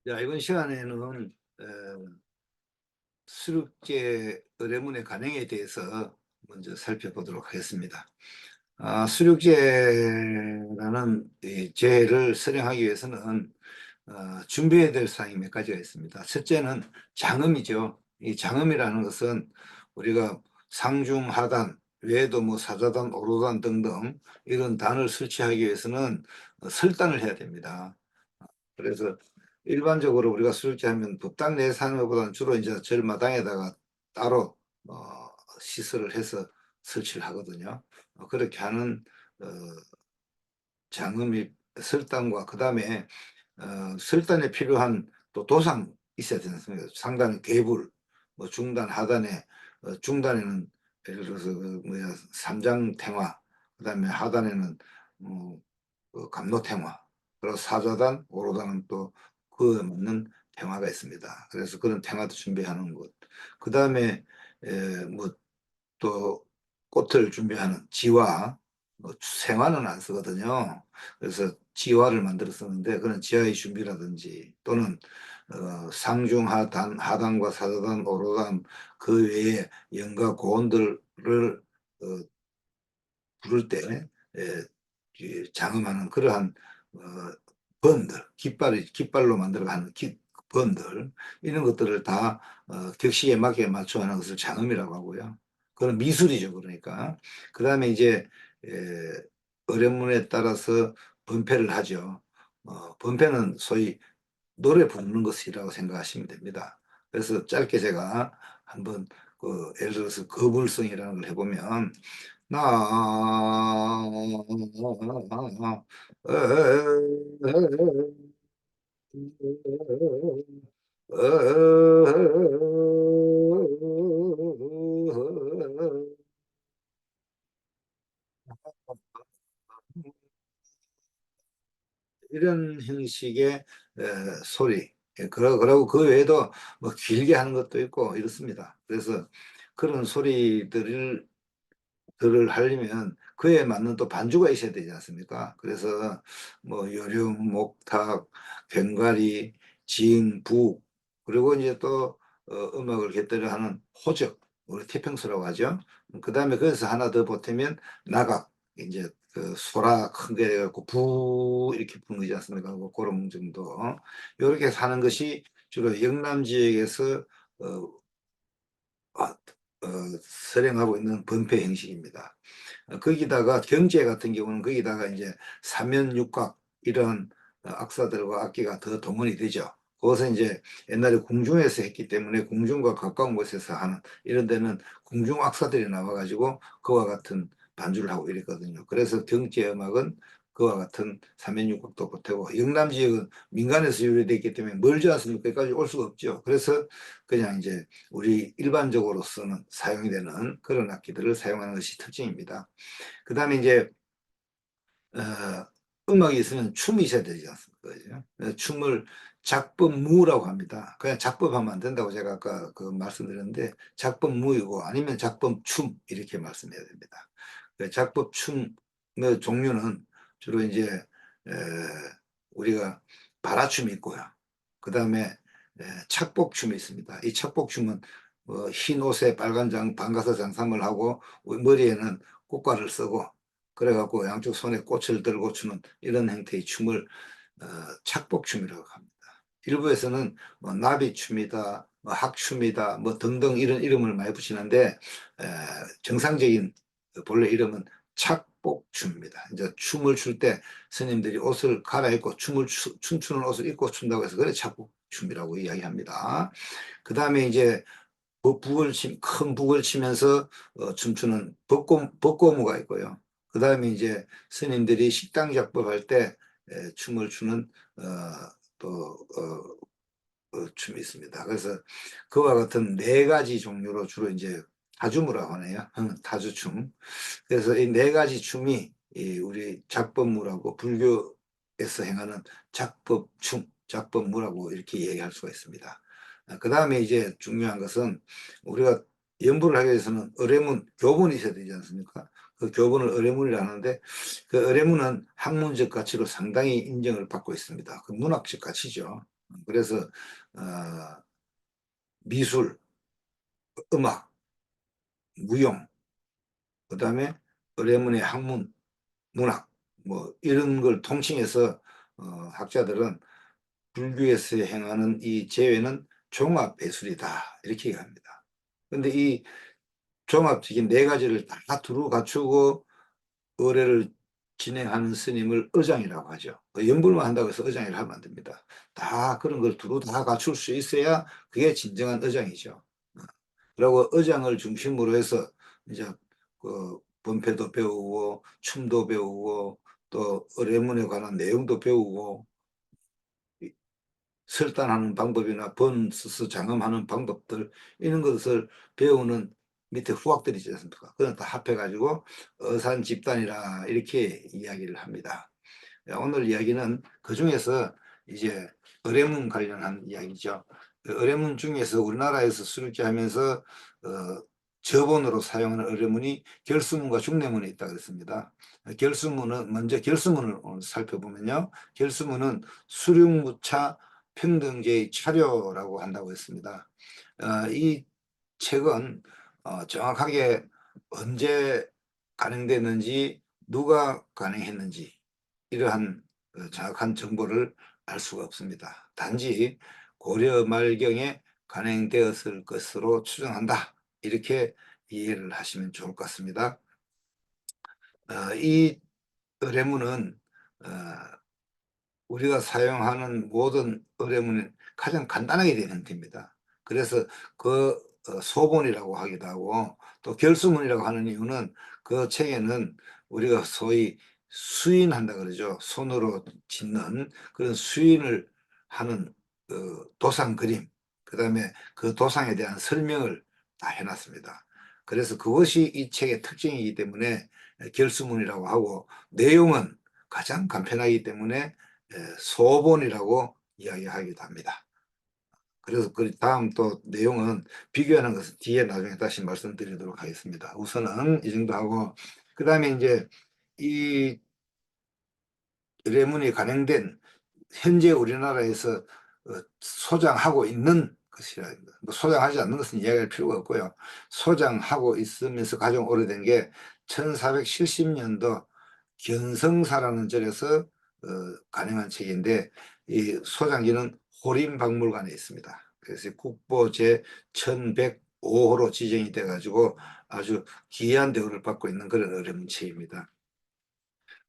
자, 이번 시간에는 수륙제 의뢰문의 간행에 대해서 먼저 살펴보도록 하겠습니다. 수륙제라는 이 죄를 실행하기 위해서는 준비해야 될 사항이 몇 가지가 있습니다. 첫째는 장음이죠. 이 장음이라는 것은 우리가 상중, 하단, 외에도 뭐 사자단, 오로단 등등 이런 단을 설치하기 위해서는 설단을 해야 됩니다. 그래서 일반적으로 우리가 수육제하면 법당 내에 사는 것보다는 주로 이제 절마당에다가 따로 시설을 해서 설치를 하거든요. 그렇게 하는 어, 장음이 설단과 그다음에 설단에 필요한 또 도상 있어야 되는 습니다. 상단 괴불, 뭐 중단 하단에 중단에는 예를 들어서 그 뭐야 삼장탱화, 그다음에 하단에는 그 감로탱화, 그리고 사좌단, 오로단은 또 그에 맞는 탱화가 있습니다. 그래서 그런 탱화도 준비하는 것. 그 다음에 뭐또 꽃을 준비하는 지화, 뭐 생화는 안 쓰거든요. 그래서 지화를 만들어 쓰는데 그런 지화의 준비라든지 또는 상중하단, 하단과 사자단, 오로단 그 외에 연가 고온들을 어, 부를 때 장음하는 그러한 어, 번들, 깃발로 만들어가는 번들 이런 것들을 다 격식에 맞게 맞춰 하는 것을 장음이라고 하고요. 그런 미술이죠, 그러니까. 그 다음에 이제 에, 어뢰문에 따라서 번패를 하죠. 번패는 소위 노래 부르는 것이라고 생각하시면 됩니다. 그래서 짧게 제가 한번 예를 들어서 거불성이라는 걸 해보면 나 이런 형식의 소리. 그러고 그 외에도 뭐 길게 하는 것도 있고 이렇습니다. 그래서 그런 소리들을 하려면 그에 맞는 또 반주가 있어야 되지 않습니까? 그래서 뭐 요령, 목탁, 괭과리, 징, 북, 그리고 이제 또 음악을 곁들여 하는 호적, 우리 태평소라고 하죠. 그 다음에 거기서 하나 더 보태면 나각, 이제 그 소라 큰 게 돼갖고 부 이렇게 부는 거지 않습니까? 뭐 그런 정도. 이렇게 사는 것이 주로 영남 지역에서 어, 아, 선행하고 있는 번패 형식입니다. 거기다가 경제 같은 경우는 거기다가 이제 사면육각 이런 악사들과 악기가 더 동원이 되죠. 그것은 이제 옛날에 궁중에서 했기 때문에 궁중과 가까운 곳에서 하는 이런 데는 궁중 악사들이 나와가지고 그와 같은 반주를 하고 이랬거든요. 그래서 경제 음악은 그와 같은 사면육각도 보태고 영남 지역은 민간에서 유래되어 있기 때문에 멀지 않습니까? 여기까지 올 수가 없죠. 그래서 그냥 이제 우리 일반적으로 쓰는 사용이 되는 그런 악기들을 사용하는 것이 특징입니다. 그 다음에 이제 음악이 있으면 춤이 있어야 되지 않습니까? 그죠? 춤을 작법무라고 합니다. 그냥 작법하면 안 된다고 제가 아까 그 말씀드렸는데 작법무이고 아니면 작법춤 이렇게 말씀해야 됩니다. 작법춤의 종류는 주로 이제 에, 우리가 바라춤이 있고요. 그 다음에 착복춤이 있습니다. 이 착복춤은 흰 옷에 빨간 방가사 장삼을 하고 머리에는 꽃가를 쓰고 그래갖고 양쪽 손에 꽃을 들고 추는 이런 형태의 춤을 어, 착복춤이라고 합니다. 일부에서는 뭐 나비춤이다, 뭐 학춤이다, 뭐 등등 이런 이름을 많이 붙이는데 정상적인 본래 이름은 착복춤입니다. 이제 춤을 출 때 스님들이 옷을 갈아입고 춤추는 옷을 입고 춘다고 해서 그래 착복춤이라고 이야기합니다. 그 다음에 이제 큰 북을 치면서 춤추는 벚고무가 있고요. 그 다음에 이제 스님들이 식당 작법할 때 춤을 추는 또 춤이 있습니다. 그래서 그와 같은 네 가지 종류로 주로 이제 타주무라고 하네요. 타주춤. 그래서 이 네 가지 춤이 이 우리 작법무라고 불교에서 행하는 작법춤, 작법무라고 이렇게 얘기할 수가 있습니다. 그 다음에 이제 중요한 것은 우리가 연부를 하기 위해서는 어뢰문, 교본이 있어야 되지 않습니까? 그 교본을 의뢰문이라 하는데 그 의뢰문은 학문적 가치로 상당히 인정을 받고 있습니다. 그 문학적 가치죠. 그래서 어, 미술, 음악, 무용, 그다음에 의뢰문의 학문, 문학 뭐 이런 걸 통칭해서 학자들은 불교에서 행하는 이 재회는 종합예술이다 이렇게 얘기합니다. 그런데 이 종합적인 네 가지를 다 두루 갖추고 의례를 진행하는 스님을 의장이라고 하죠. 연불만 한다고 해서 의장이라 하면 안 됩니다. 다 그런 걸 두루 다 갖출 수 있어야 그게 진정한 의장이죠. 그리고 의장을 중심으로 해서 이제 그 번패도 배우고 춤도 배우고 또 의례문에 관한 내용도 배우고 설단하는 방법이나 번스스 장엄하는 방법들 이런 것을 배우는 밑에 후학들이 있지 않습니까? 그건 다 합해가지고 어산 집단이라 이렇게 이야기를 합니다. 오늘 이야기는 그중에서 이제 의례문 관련한 이야기죠. 그 의례문 중에서 우리나라에서 수립제하면서 저본으로 사용하는 의례문이 결수문과 중례문이 있다고 했습니다. 결수문은 먼저 결수문을 오늘 살펴보면요. 결수문은 수륙무차 평등제의 차료라고 한다고 했습니다. 이 책은 정확하게 언제 간행됐는지 누가 간행했는지 이러한 정확한 정보를 알 수가 없습니다. 단지 고려 말경에 간행되었을 것으로 추정한다. 이렇게 이해를 하시면 좋을 것 같습니다. 이 의례문은 우리가 사용하는 모든 의뢰문이 가장 간단하게 되는 형태입니다. 그래서 그 소본이라고 하기도 하고 또 결수문이라고 하는 이유는 그 책에는 우리가 소위 수인한다 그러죠. 손으로 짓는 그런 수인을 하는 도상 그림, 그다음에 그 도상에 대한 설명을 다 해놨습니다. 그래서 그것이 이 책의 특징이기 때문에 결수문이라고 하고 내용은 가장 간편하기 때문에 소본이라고 이야기하기도 합니다. 그래서 그 다음 또 내용은 비교하는 것은 뒤에 나중에 다시 말씀드리도록 하겠습니다. 우선은 이 정도 하고 그 다음에 이제 이 의례문이 간행된 현재 우리나라에서 소장하고 있는 것이라 뭐 소장하지 않는 것은 이야기할 필요가 없고요. 소장하고 있으면서 가장 오래된 게 1470년도 견성사라는 절에서 간행한 책인데 이 소장지는 호림박물관에 있습니다. 그래서 국보 제 1105호로 지정이 돼 가지고 아주 귀한 대우를 받고 있는 그런 어려문책입니다.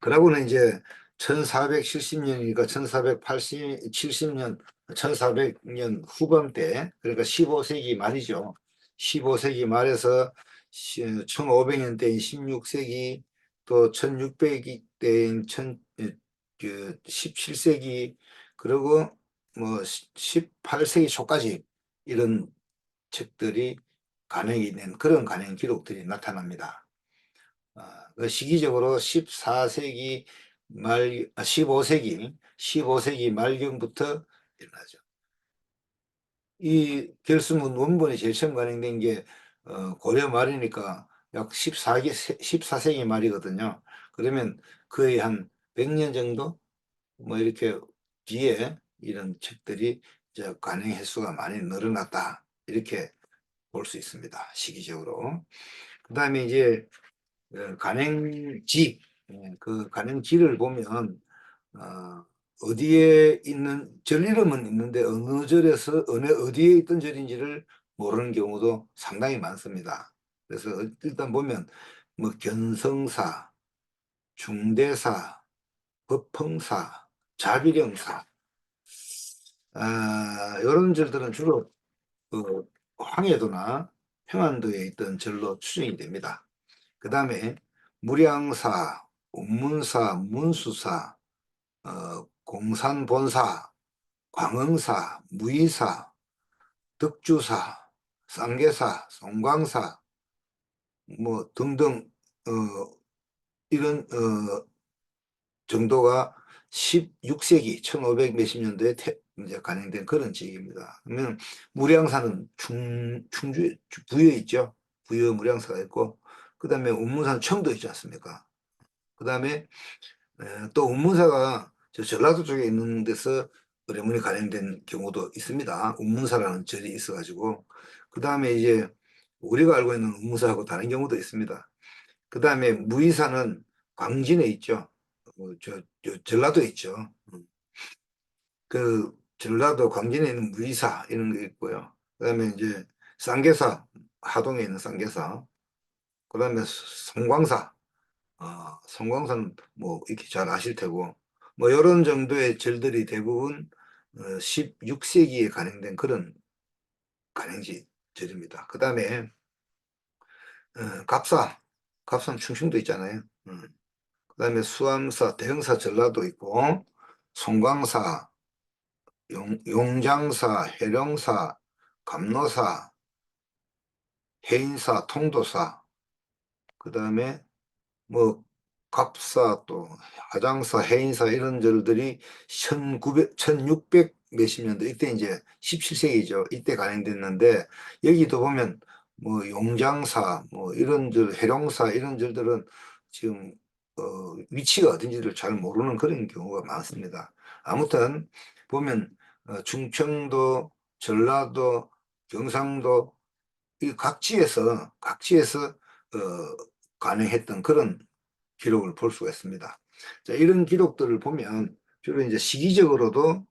그러고는 이제 1470년이니까 1470년 1400년 후반대 그러니까 15세기 말이죠. 15세기 말에서 1500년대인 16세기 또 1600대인 17세기 그리고 뭐 18세기 초까지 이런 책들이 간행이 된 그런 간행 기록들이 나타납니다. 그 시기적으로 14세기 말, 15세기 말경부터 일어나죠. 이 결승은 원본이 제일 처음 간행된 게 고려 말이니까 약 14세기 말이거든요. 그러면 거의 한 100년 정도 뭐 이렇게 뒤에 이런 책들이 이제 간행 횟수가 많이 늘어났다. 이렇게 볼 수 있습니다. 시기적으로. 그 다음에 이제 간행지, 그 간행지를 보면 어디에 있는 절 이름은 있는데 어느 절에서 어디에 있던 절인지를 모르는 경우도 상당히 많습니다. 그래서 일단 보면 뭐 견성사, 중대사, 법흥사, 자비령사 이런 절들은 주로 그 황해도나 평안도에 있던 절로 추정이 됩니다. 그 다음에 무량사, 운문사, 문수사, 공산본사, 광흥사, 무의사, 덕주사, 쌍계사, 송광사 뭐 등등 이런 정도가 16세기 1500 몇십 년도에 이제 간행된 그런 지역입니다. 그러면 무량사는 충주 부여에 있죠. 부여 무량사가 있고 그 다음에 운문사는 청도 있지 않습니까? 그 다음에 또 운문사가 저 전라도 쪽에 있는 데서 어뢰문이 간행된 경우도 있습니다. 운문사라는 절이 있어가지고. 그 다음에 이제 우리가 알고 있는 운문사하고 다른 경우도 있습니다. 그 다음에 무의사는 광진에 있죠. 전라도에 있죠. 그 전라도 광진에 있는 무의사 이런 게 있고요. 그 다음에 이제 쌍계사, 하동에 있는 쌍계사. 그 다음에 송광사. 성광산 뭐 이렇게 잘 아실 테고 뭐 이런 정도의 절들이 대부분 16세기에 간행된 그런 간행지 절입니다. 그 다음에 갑사, 갑사는 충청도 있잖아요. 그 다음에 수암사, 대흥사 전라도 있고 송광사, 용장사, 해령사, 감로사, 해인사, 통도사, 그 다음에 뭐 갑사 또 하장사 해인사 이런 절들이 1900, 1600 몇십 년도 이때 이제 17세기죠. 이때 간행됐는데 여기도 보면 뭐 용장사 뭐 이런 절 해룡사 이런 절들은 지금 위치가 어딘지를 잘 모르는 그런 경우가 많습니다. 아무튼 보면 충청도 전라도 경상도 이 각지에서 간행했던 그런 기록을 볼 수가 있습니다. 자, 이런 기록들을 보면 주로 이제 시기적으로도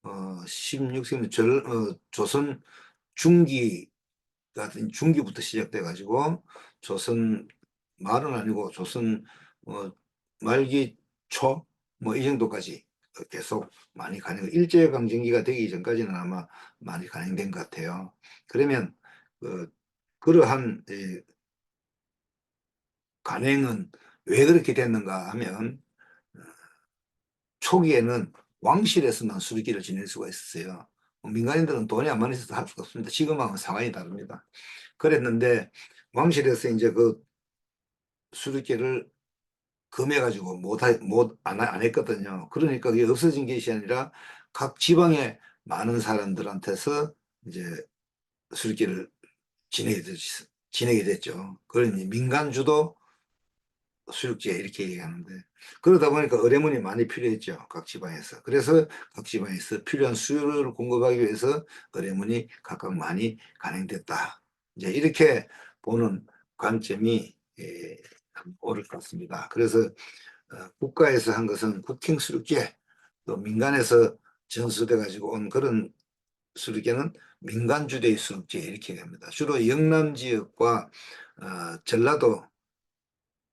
16세기 조선 중기 같은 중기부터 시작돼 가지고 조선 말은 아니고 조선 말기 초 뭐 이 정도까지 계속 많이 간행 일제강점기가 되기 전까지는 아마 많이 간행된 것 같아요. 그러면 그러한 간행은 왜 그렇게 됐는가 하면 초기에는 왕실에서만 수리기를 지낼 수가 있었어요. 민간인들은 돈이 안 많이 있어서 할 수가 없습니다. 지금하고는 상황이 다릅니다. 그랬는데 왕실에서 이제 그 수리기를 금해가지고 안 했거든요. 그러니까 그게 없어진 것이 아니라 각 지방의 많은 사람들한테서 이제 수리기를 지내게 됐죠. 그러니 민간주도 수육제 이렇게 얘기하는데 그러다 보니까 어뢰문이 많이 필요했죠. 각 지방에서. 그래서 각 지방에서 필요한 수요를 공급하기 위해서 어뢰문이 각각 많이 간행됐다. 이제 이렇게 보는 관점이 옳을 것 같습니다. 그래서 국가에서 한 것은 국행 수륙제, 또 민간에서 전수돼 가지고 온 그런 수륙제는 민간주도의 수륙제 이렇게 합니다. 주로 영남 지역과 전라도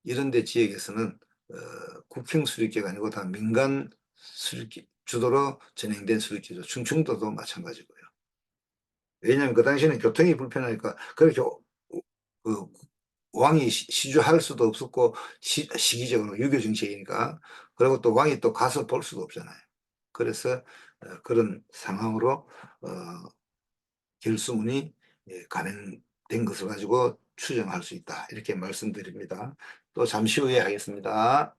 이런 데 지역에서는 국행 수립계가 아니고 다 민간 수립계 주도로 진행된 수립계죠. 충청도도 마찬가지고요. 왜냐하면 그 당시에는 교통이 불편하니까 그렇게 그 왕이 시주할 수도 없었고 시기적으로 유교 정책이니까 그리고 또 왕이 또 가서 볼 수도 없잖아요. 그래서 그런 상황으로 결수문이 간행된 것을 가지고 추정할 수 있다. 이렇게 말씀드립니다. 또 잠시 후에 하겠습니다.